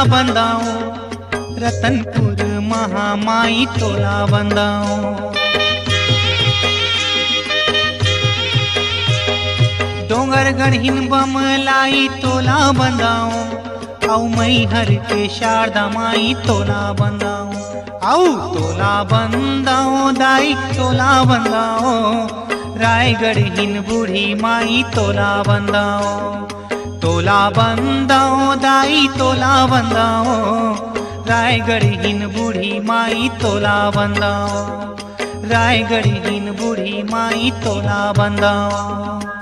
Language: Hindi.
बंदाओ रतनपुर महामाई तोला बंदाओ। डोंगरगढ़ हिन बमलाई तोला बंदाओ। औ मई हर के शारदा माई तोला बंदाओ। औ तोला बंदाओ दाई तोला बंदाओ। रायगढ़ हिन बूढ़ी माई तोला बंदाओ। तोला बंदाओ दाई तोला बंदाओ। रायगढ़ हिन बूढ़ी माई तोला बंदाओ। रायगढ़ हिन बूढ़ी माई तोला बंदाओ।